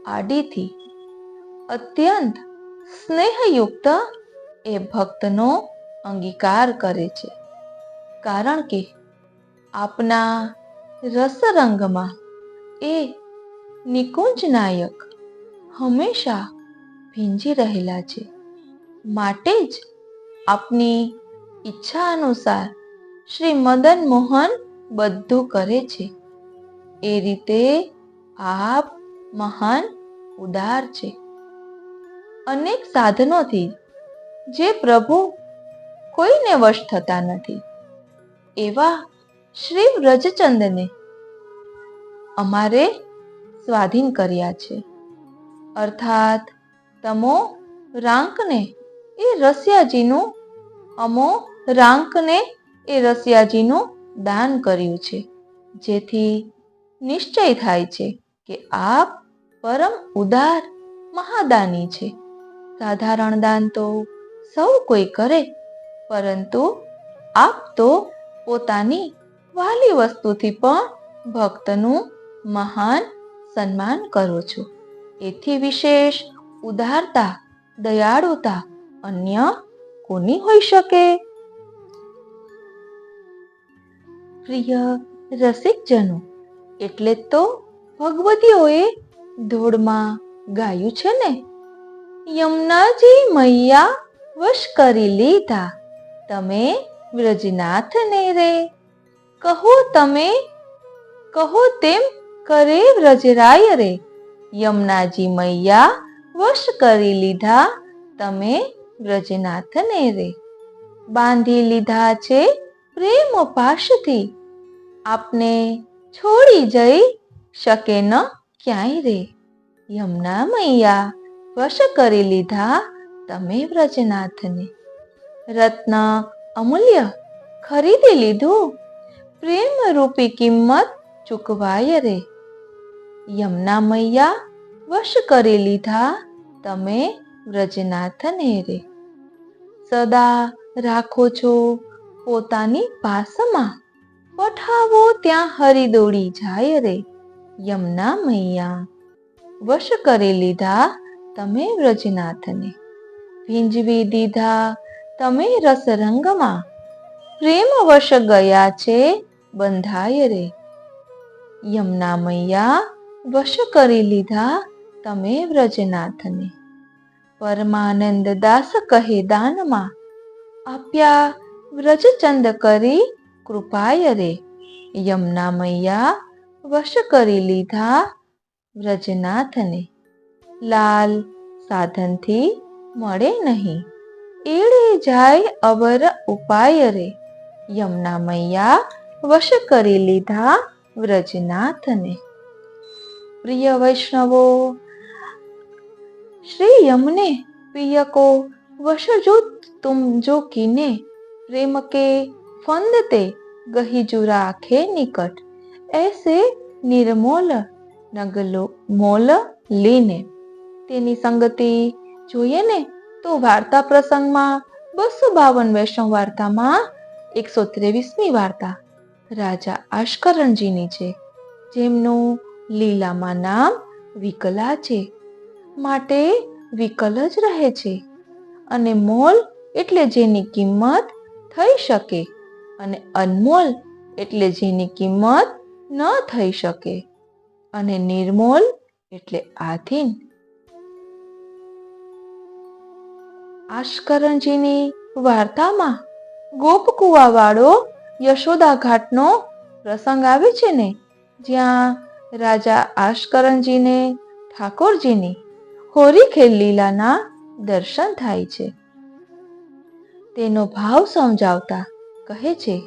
આડીથી અત્યંત સ્નેહયુક્ત એ ભક્તનો અંગીકાર કરે છે, કારણ કે આપના રસરંગમાં એ નિકુંજ નાયક હંમેશા ભીંજી રહેલા છે. માટે જ આપની ઈચ્છા અનુસાર શ્રી મદન મોહન બધું કરે છે. એ રીતે આપ મહાન ઉદાર છે. અનેક સાધનોથી જે પ્રભુ કોઈને વશ થતા નથી, એવા શ્રી વ્રજચંદને અમારે સ્વાધીન કર્યા છે. અર્થાત તમો રાંકને એ રસિયાજીનું અમો રાંકને એ રસિયાજીનું દાન કર્યું છે, જેથી નિશ્ચય થાય છે કે આપ પરમ ઉદાર મહાદાની છે. સાધારણ દાન તો સૌ કોઈ કરે, પરંતુ આપ તો પોતાની વાલી વસ્તુથી પણ ભક્તનું મહાન સન્માન કરો છો. એથી વિશેષ ઉદારતા દયાળુતા અન્ય કોની હોઈ શકે? પ્રિય રસિકજનો, એટલે તો ભગવતીઓએ ધોળમાં ગાયું છે ને, યમુનાજી મૈયા વશ કરી લીધા તમે વ્રજનાથને રે. કહો તેમ કરે વ્રજરાય રે. યમુનાજી મૈયા વશ કરી લીધા તમે વ્રજનાથને રે. બાંધી લીધા છે પ્રેમ પાશથી, આપને છોડી જઈ શકે ન ક્યાંય રે. યમુના મૈયા વશ કરી લીધા તમે વ્રજનાથને. રત્ન અમૂલ્ય ખરીદી લીધું, પ્રેમ રૂપી કિંમત ચૂકવાય રે. યમુના મૈયા વશ કરી લીધા તમે વ્રજનાથને રે. સદા રાખો છો પોતાની પાસમાં, પઠાવો ત્યાં હરી દોડી જાય રે. યમુના મૈયા વશ કરી લીધા તમે વ્રજનાથને. ભીંજવી દીધા તમે રસરંગમાં, પ્રેમ વશ ગયા છે બંધાય રે. યમુના મૈયા વશ કરી લીધા તમે વ્રજનાથને. પરમાનંદ દાસ કહે દાનમાં, આપ્યા વ્રજચંદ કરી કૃપાય રે. યમુના મૈયા વશ કરી લીધા વ્રજનાથને. લાલ સાધનથી મળે નહીં, એળે જાય અવર ઉપાય રે. યમુના મૈયા વશ કરી લીધા વ્રજનાથને. પ્રિય વૈષ્ણવો, श्री यमुने प्रिय को वश जो तुम जो कीने, प्रेम के फंद ते गहिजु राखे निकट, ऐसे निर्मोल नगलो मोल लीने. तेनी संगति જોઈએ ને તો વાર્તા પ્રસંગમાં 252 વૈષ્ણવ વાર્તામાં 123મી વાર્તા રાજા આશ્કરણજીની છે, જેમનું લીલામાં નામ વિકલા છે, માટે વિકલ જ રહે છે. અને મોલ એટલે જેની કિંમત થઈ શકે, અને અનમોલ એટલે જેની કિંમત ન થઈ શકે, અને નિર્મોલ એટલે આધીન. આશ્કરણજીની વાર્તામાં ગોપકુવા વાળો યશોદા ઘાટનો પ્રસંગ આવે છે ને, જ્યાં રાજા આશ્કરણજીને ઠાકોરજીની હોરી ખેલ લીલાના દર્શન થાય છે. તેનો ભાવ સમજાવતા કહે છે,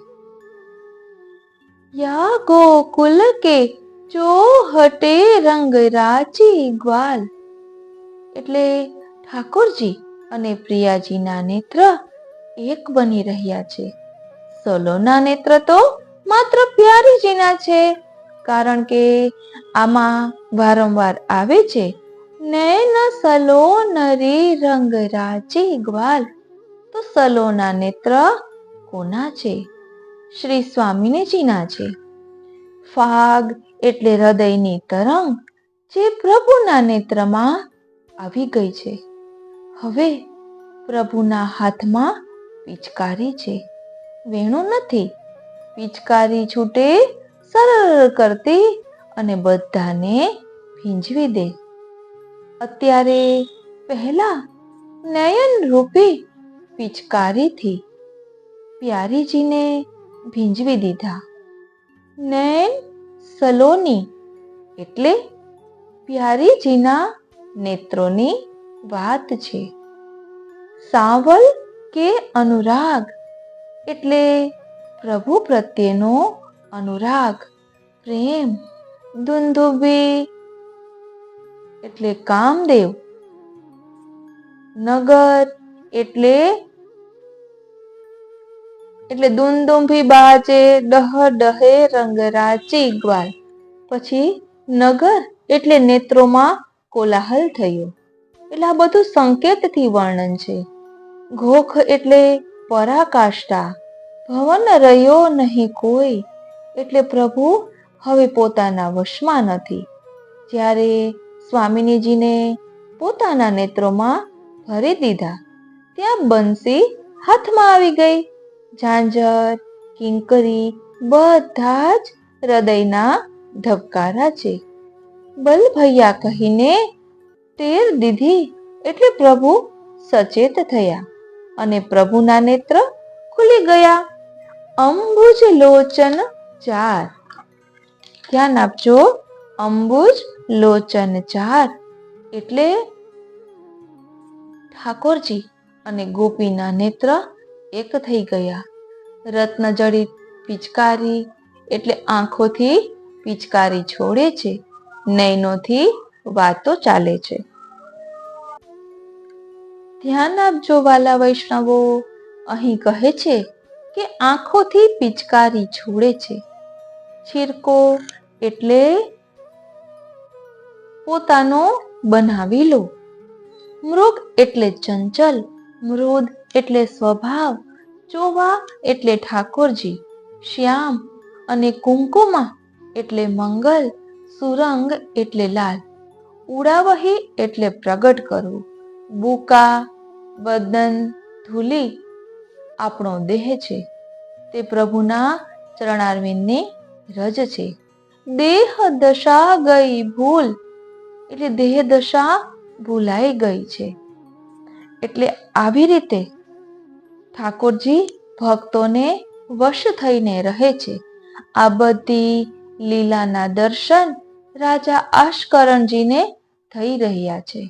યા ગોકુલ કે જો હટે રંગ રાચી ગ્વાલ. એટલે ઠાકોરજી અને પ્રિયાજીના નેત્ર એક બની રહ્યા છે. સલોના નેત્ર તો માત્ર પ્યારીજીના છે, કારણ કે આમાં વારંવાર આવે છે નૈન સલોનરી રંગ રાચી ગ્વાલ. તો સલોના નેત્ર કોના છે? શ્રી સ્વામિનીજીના છે. ફાગ એટલે હૃદયની તરંગ જે પ્રભુના નેત્રમાં આવી ગઈ છે. હવે પ્રભુના હાથમાં પિચકારી છે, વેણું નથી. પિચકારી છૂટે સરળ કરતી અને બધાને ભીંજવી દે. અત્યારે પહેલા નયન રૂપી પિચકારીથી પ્યારીજીને ભીંજવી દીધા. નયન સલોની એટલે પ્યારીજીના નેત્રોની વાત છે. સાવલ કે અનુરાગ એટલે પ્રભુ પ્રત્યેનો અનુરાગ, પ્રેમ. દુંદુભી એટલે કામદેવ. નગર એટલે દુંદુભી બાજે ડહ ડહે રંગ રાચી ગ્વાલ. પછી નગર એટલે નેત્રોમાં કોલાહલ થયો. એટલે આ બધું સંકેતથી વર્ણન છે. ઘોખ એટલે પરાકાષ્ઠા. ભવન રહ્યો નહીં કોઈ એટલે પ્રભુ હવે પોતાના વશમાં નથી. જ્યારે સ્વામિનીજીને પોતાના નેત્રોમાં ભરી દીધા, ત્યાં બંસી હાથમાં આવી ગઈ. ઝાંઝર, કિંકરી બધા જ હૃદયના ધબકારા છે. બલ ભૈયા કહીને તેર દીધી એટલે પ્રભુ સચેત થયા અને પ્રભુના નેત્ર ખુલી ગયા. અંબુજ લોચન ચાર. ધ્યાન આપજો, અંબુજ લોચન ચાર એટલે ઠાકોરજી અને ગોપીના નેત્ર એક થઈ ગયા. રત્ન જડિત પિચકારી એટલે આંખોથી પિચકારી છોડે છે, નયનોથી વાતો ચાલે છે. ધ્યાન આપજો વાલા વૈષ્ણવો, અહીં કહે છે કે આંખોથી પિચકારી છોડે છે. છીરકો એટલે પોતાનો બનાવી લો. મૃગ એટલે ચંચલ. મૃદ એટલે સ્વભાવ. ચોવા એટલે ઠાકોરજી. શ્યામ અને કુમકુમા એટલે મંગલ. સુરંગ એટલે લાલ. ઉડાવહી એટલે પ્રગટ કરવું. બુકા, બદન, ધૂલી આપણો દેહ છે, તે પ્રભુના ચરણારવિંદની રજ છે. દેહ દશા ગઈ ભૂલ એટલે દેહ દશા ભૂલાઈ ગઈ છે. એટલે આવી રીતે ઠાકોરજી ભક્તોને વશ થઈને રહે છે. આ બધી લીલાના દર્શન રાજા અશ્કરણજીને થઈ રહ્યા છે.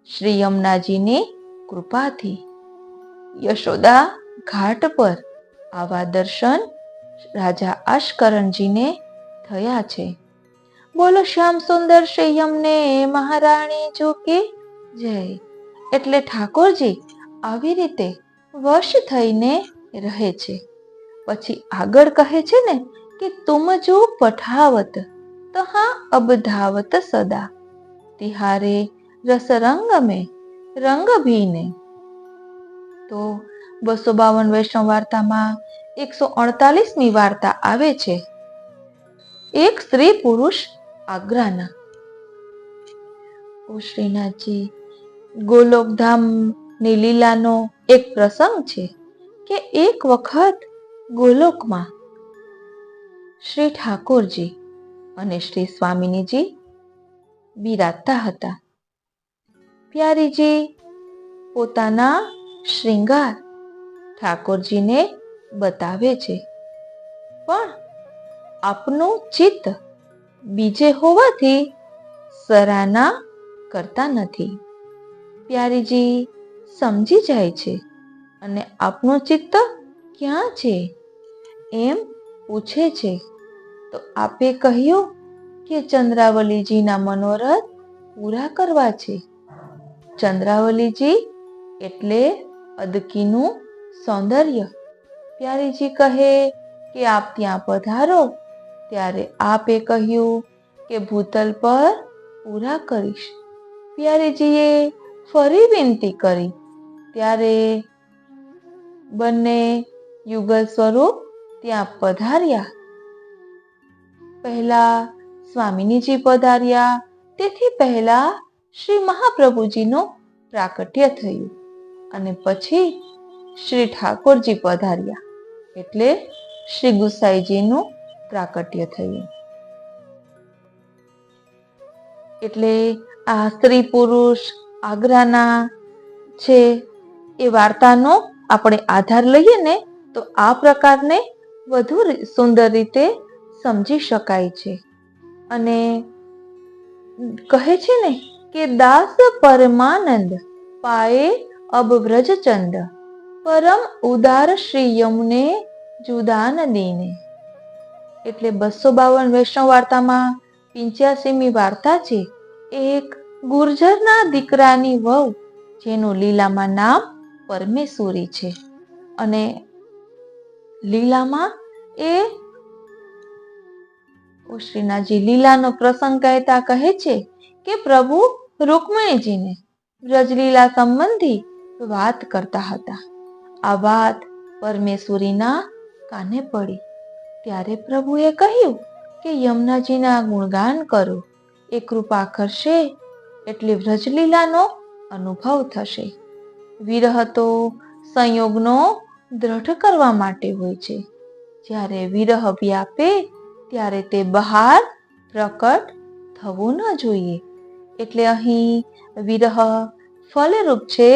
શ્રી યમુનાજીની કૃપાથી યશોદા ઘાટ પર આવા દર્શન રાજા અશ્કરણજીને થયા છે. બોલો શ્યામ સુંદર શ્રી યમને મહારાણી જોકી જય. એટલે ઠાકોરજી આવી રીતે વશ થઈને રહે છે. પછી આગળ કહે છે ને કે તુમ જો પઠાવત તહા અબ ધાવત સદા તિહારે રસ રંગ में રંગ ભીને. તો 252 વૈષ્ણવ વાર્તામાં 148મી વાર્તા આવે છે એક સ્ત્રી પુરુષ આગ્રાના. ઓ શ્રીનાથજી, ગોલોકધામની લીલાનો એક પ્રસંગ છે કે એક વખત ગોલોકમાં શ્રી ઠાકોરજી અને શ્રી સ્વામિનીજી બિરાજતા હતા. પ્યારીજી પોતાના શ્રૃંગાર ઠાકોરજીને બતાવે છે, પણ આપનું ચિત્ત બીજે હોવાથી સરાહના કરતા નથી. પ્યારીજી સમજી જાય છે અને આપનું ચિત્ત ક્યાં છે એમ પૂછે છે. તો આપે કહ્યું કે ચંદ્રાવલીજીના મનોરથ પૂરા કરવા છે. ચંદ્રાવલીજી એટલે અદકીનું સૌંદર્ય. પ્યારીજી કહે કે આપ ત્યાં પધારો. ત્યારે આપે કહ્યું કે ભૂતલ પર પૂરા કરીશ. પ્યારીજીએ ફરી વિનંતી કરી. ત્યારે બંને યુગલ સ્વરૂપ ત્યાં પધાર્યા. પહેલા સ્વામિનીજી પધાર્યા, તેથી પહેલા શ્રી મહાપ્રભુજીનું પ્રાકટ્ય થયું અને પછી શ્રી ઠાકોરજી પધાર્યા એટલે શ્રી ગુસાઈજીનું પ્રાકટ્ય થયું. એટલે આ સ્ત્રી પુરુષ આગ્રાના છે એ વાર્તાનો આપણે આધાર લઈએ ને તો આ પ્રકારને વધુ સુંદર રીતે સમજી શકાય છે. અને કહે છે ને કે દાસ પરમાનંદ પાએ અબ વ્રજચંદ પરમ ઉદાર શ્રી યમુને જુદાન દીને. એટલે 252 વૈષ્ણવ વાર્તામાં 85મી વાર્તા છે. એક ગુર્જરના દીકરાની વહુ જેનું લીલામાં નામ પરમેશ્વરી છે અને લીલામાં એ શ્રીનાથજી લીલાનો પ્રસંગ કહેતા કહે છે કે પ્રભુ રૂકમણીજીને વ્રજલીલા સંબંધી વાત કરતા હતા. આ વાત પરમેશ્વરીના કાને પડી. ત્યારે પ્રભુએ કહ્યું કે યમુનાજીના ગુણગાન કરો, એ કૃપા કરશે એટલે વ્રજલીલાનો અનુભવ થશે. વિરહ તો સંયોગનો દ્રઢ કરવા માટે હોય છે. જ્યારે વિરહ વ્યાપે ત્યારે તે બહાર પ્રકટ થવું ન જોઈએ. એટલે અહીં વિરહ ફલરૂપ છે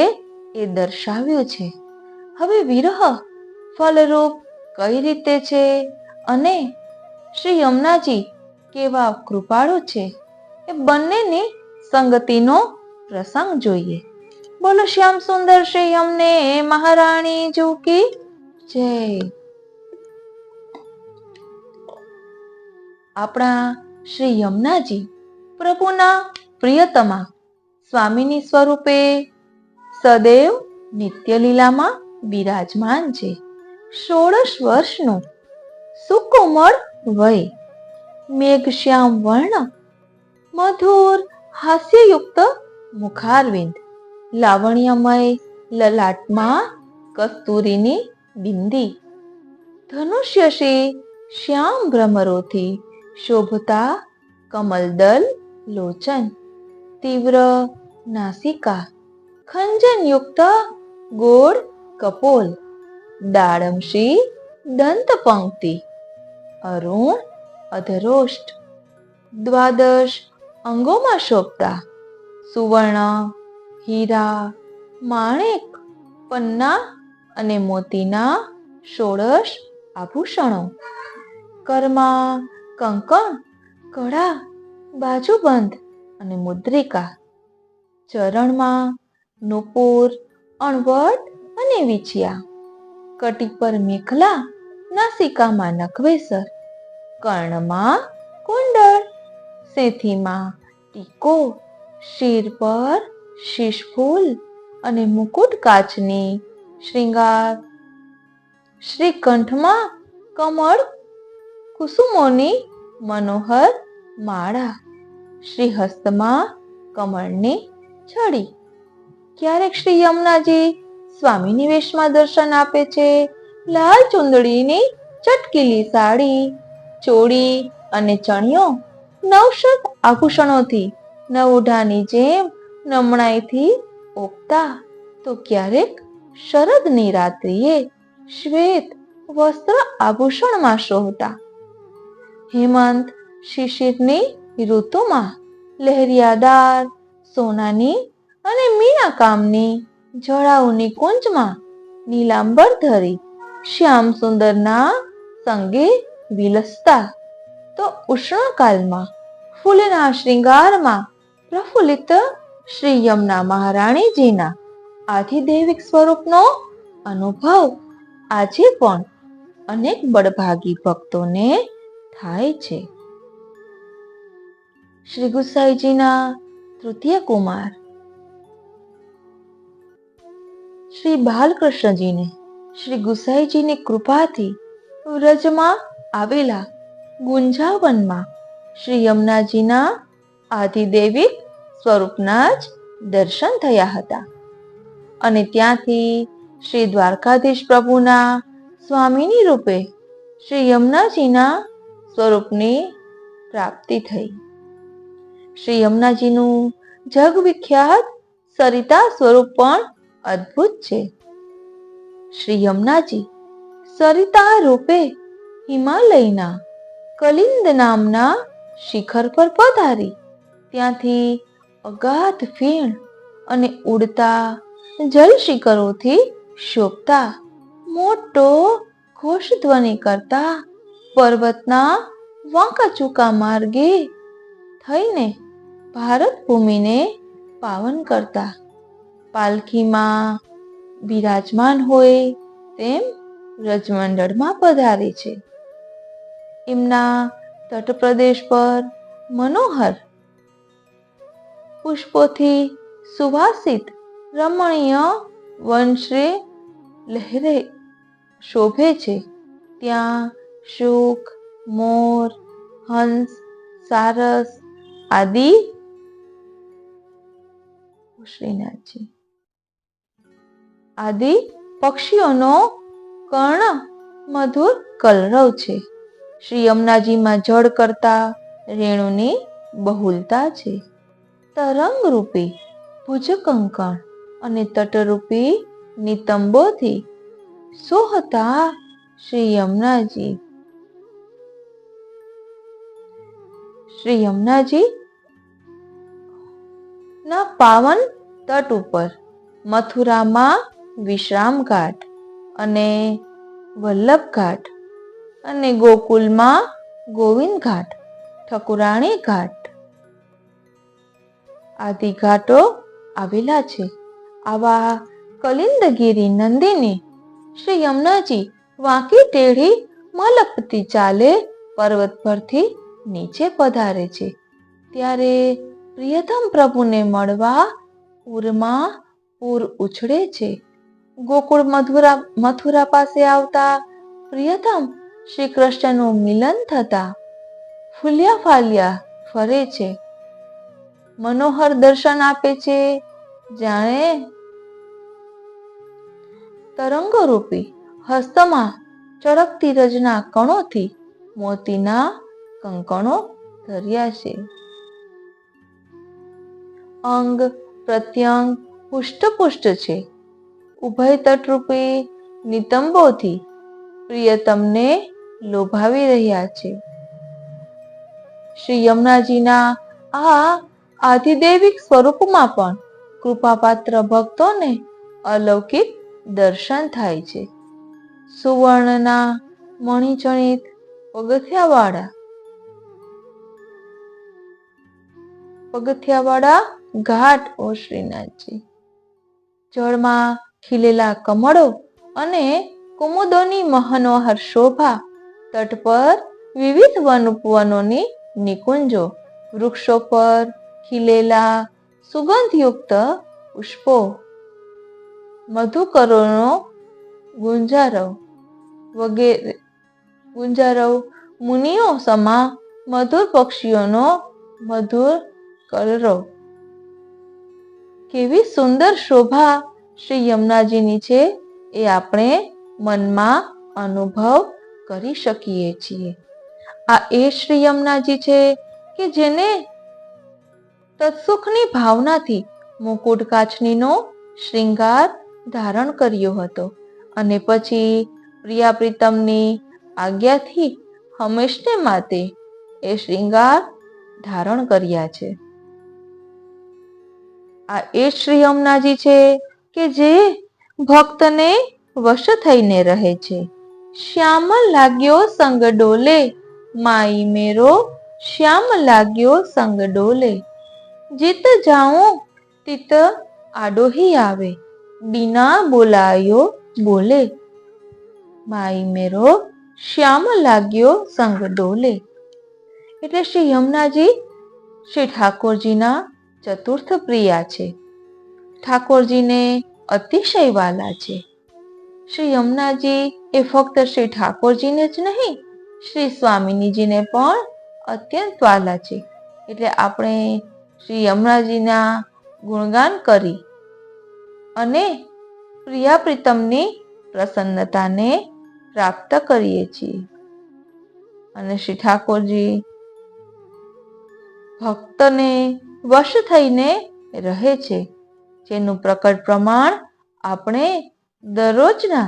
એ દર્શાવ્યું છે. હવે વિરહ ફલરૂપ કઈ રીતે છે અને શ્રી યમુનાજી કેવા કૃપાળુ છે એ બંનેની સંગતિનો પ્રસંગ જોઈએ. બોલો શ્યામ સુંદર શ્રી યમને મહારાણી જોકી જય. આપણા શ્રી યમુનાજી પ્રભુના પ્રિયતમા સ્વામીની સ્વરૂપે સદૈવ નિત્ય લીલામાં બિરાજમાન છે. 16 વર્ષનું સુકોમળ વય, મેઘશ્યામ વર્ણ, મધુર હાસ્યયુક્ત મુખારવિંદ, લાવણ્યમય લલાટમાં કસ્તુરીની બિંદી, ધનુષ્યશી શ્યામ ભ્રમરોથી શોભતા કમલદલ લોચન, તીવ્ર નાસિકા, ખંજનયુક્ત ગોળ કપોલ, દાડમશી દંત પંક્તિ, અરુણ અધરોષ્ટ, દ્વાદશ અંગોમાં શોભતા સુવર્ણ, હીરા, માણેક, પન્ના અને મોતીના 16 આભૂષણો, કર્મા કંકણ, કડા, બાજુબંધ અને મુદ્રિકા. ચરણમાં નુપુર, અણવટ અને વિછિયા. કટી પર મેખલા, નાસિકામાં નખવેસર, કર્ણમાં કુંડળ, સેથીમાં ટીકો, શિર પર શીશફૂલ અને મુકુટ કાચની શ્રૃંગાર. શ્રીકંઠમાં કમળ કુસુમોની મનોહર માળા. શ્રીહસ્તમાં કમળની છડી. ક્યારેક શ્રી યમુનાજી સ્વામીની વેશમાં દર્શન આપે છે. લાલ ચુંદડીની ચટકીલી સાડી, ચોળી અને ચણિયો નવશત આભૂષણોથી નવોઢાની જેમ નમણાઈથી ઓગતા, તો ક્યારેક શરદની રાત્રિએ શ્વેત વસ્ત્ર આભૂષણમાં શોભતા. હેમંત શિશિરની ઋતુમાં લહેરિયાદાર સોનાની અને મીણા કામની જડાઓની કુંજમાં નીલાંબર ધરી શ્યામ સુંદરના સંગે વિલસતા, તો ઉષ્ણકાલમાં ફૂલના શ્રૃંગારમાં પ્રફુલ્લિત શ્રી યમુના મહારાણીજીના આધિદૈવિક સ્વરૂપનો અનુભવ આજે પણ અનેક બળભાગી ભક્તોને થાય છે. શ્રી ગુસાઈજીના તૃતીય કુમાર શ્રી બાલકૃષ્ણજીને શ્રી ગુસાઈજીની કૃપાથી વ્રજમાં આવેલા ગુંજાવનમાં શ્રી યમુનાજીના આધિદૈવિક સ્વરૂપના જ દર્શન થયા હતા અને ત્યાંથી શ્રી દ્વારકાધીશ પ્રભુના સ્વામીની રૂપે શ્રી યમુનાજીના સ્વરૂપની પ્રાપ્તિ થઈ. શ્રી યમુનાજીનું જગવિખ્યાત સરિતા સ્વરૂપ પણ અદ્ભુત છે. શ્રી યમુનાજી સરિતા રૂપે હિમાલયના કલિંદ નામના શિખર પર પધારી ત્યાંથી અગાધ ફીણ અને ઉડતા જલ શિખરોથી શોભતા મોટો ઘોષ ધ્વનિ કરતા પર્વતના વાંકા ચૂકા માર્ગે થઈને ભારત ભૂમિને પાવન કરતા પાલખીમાં બિરાજમાન હોય તેમ વ્રજમંડળમાં પધારે છે. એમના તટપ્રદેશ પર મનોહર પુષ્પોથી સુવાસિત રમણીય વનશ્રી લહેરે શોભે છે. ત્યાં શુક, મોર, હંસ, સારસ આદિ શ્રીનાથજી આદિ પક્ષીઓનો કર્ણ મધુર કલરવ છે. શ્રી યમુનાજીમાં જળ કરતા રેણુની બહુલતા છે. તરંગ રૂપી ભુજકંકણ અને તટરૂપી નિતંબોથી સોહતા શ્રી યમુનાજી. શ્રી યમુનાજી ના પાવન તટ ઉપર મથુરામાં વિશ્રામ ઘાટ અને વલ્લભ ઘાટ અને ગોકુલમાં ગોવિંદ ઘાટ, ઠકુરાણી ઘાટ આદિ ઘાટો આવેલા છે. આવા કલિંદગીરી નંદિની શ્રી યમુનાજી વાંકી ટેઢી મલપતી ચાલે પર્વત પરથી નીચે પધારે છે. ત્યારે પ્રિયતમ પ્રભુને મળવા પૂરમાં પૂર ઉછળે છે. ગોકુળ મથુરા પાસે આવતા પ્રિયતમ શ્રી કૃષ્ણનું મિલન થતા ફૂલ્યા ફાલ્યા ફરે છે. મનોહર દર્શન આપે છે. જાણે તરંગો રૂપી હસ્તમાં ચળકતી રજના કણોથી મોતીના કંકણો ધર્યા છે. અંગ પ્રત્યંગ પુષ્ટ છે. ઉભય તટરૂપી નિતંબોથી પ્રિયતમને લોભાવી રહ્યા છે. શ્રી યમુનાજીના આ આધિદૈવિક સ્વરૂપમાં પણ કૃપાપાત્ર ભક્તોને અલૌકિક દર્શન થાય છે. સુવર્ણના મણિચણિત પગથિયાવાળા પગથિયાવાળા ઘાટ ઓ શ્રીનાથજી. જળમાં ખીલેલા કમળો અને કુમુદોની મનોહર શોભા, તટ પર વિવિધ વનોની નિકુંજો, વૃક્ષો પર ખીલેલા સુગંધયુક્ત પુષ્પો, મધુકરોનો ગુંજારવ વગેરે મુનિઓ સમા મધુર પક્ષીઓનો મધુર કલરવ. કેવી સુંદર શોભા શ્રી યમુનાજીની છે એ આપણે મનમાં અનુભવ કરી શકીએ છીએ. આ એ શ્રી યમુનાજી છે કે જેને તત્સુખની ભાવનાથી મુકુટ કાચનીનો શ્રૃંગાર ધારણ કર્યો હતો અને પછી પ્રિયા પ્રીતમની આજ્ઞાથી હંમેશને માટે એ શ્રૃંગાર ધારણ કર્યા છે. આ એ શ્રી યમુનાજી છે કે જે ભક્તને વશ થઈને રહે છે. શ્યામ લાગ્યો સંગ ડોલે, માઈ મેરો શ્યામ લાગ્યો સંગ ડોલે, જીત જાઉં તિત આડોહી આવે, બીના બોલાયો બોલે, માઈ મેરો શ્યામ લાગ્યો સંગ ડોલે. એટલે શ્રી યમુનાજી શ્રી ઠાકોરજીના ચતુર્થ પ્રિયા છે. ઠાકોરજીને અતિશય વાલા છે. શ્રી યમુનાજી એ ફક્ત શ્રી ઠાકોરજીને જ નહીં, શ્રી સ્વામિનીજીને પણ અત્યંત વાલા છે. એટલે આપણે શ્રી યમુનાજીના ગુણગાન કરી અને પ્રિયા પ્રીતમની પ્રસન્નતાને પ્રાપ્ત કરીએ છીએ. અને શ્રી ઠાકોરજી ભક્તને વશ થઈને રહે છે, જેનું પ્રકટ પ્રમાણ આપણે દરરોજના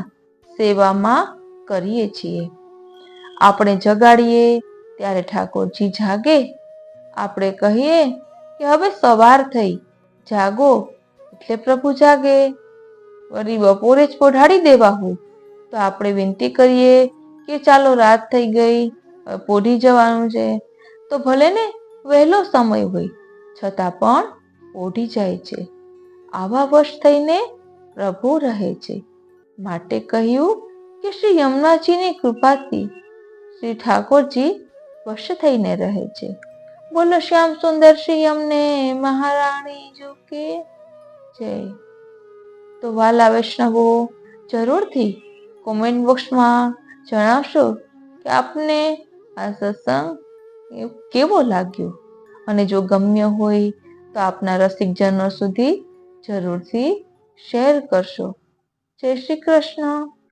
સેવામાં કરીએ છીએ. આપણે જગાડીએ ત્યારે ઠાકોરજી જાગે. આપણે કહીએ કે હવે સવાર થઈ, જાગો, એટલે પ્રભુ જાગે. વળી બપોરે જ પોઢાડી દેવા હોય તો આપણે વિનંતી કરીએ કે ચાલો રાત થઈ ગઈ, પોઢી જવાનું છે, તો ભલે ને વહેલો સમય હોય છતાં પણ પોઢી જાય છે. આવા વશ થઈને પ્રભુ રહે છે. માટે કહ્યું કે શ્રી યમુનાજીની કૃપાથી શ્રી ઠાકોરજી વશ થઈને રહે છે. બોલો શ્યામ સુંદર શ્રી યમને મહારાણી જો કે જય. તો વાલા વૈષ્ણવો, જરૂરથી કોમેન્ટ બોક્સમાં જણાવશો કે આપને આ સત્સંગ કેવો લાગ્યો, અને જો ગમ્યો હોય તો આપના રસિકજનો સુધી જરૂરથી શેર કરશો. જય શ્રી કૃષ્ણ.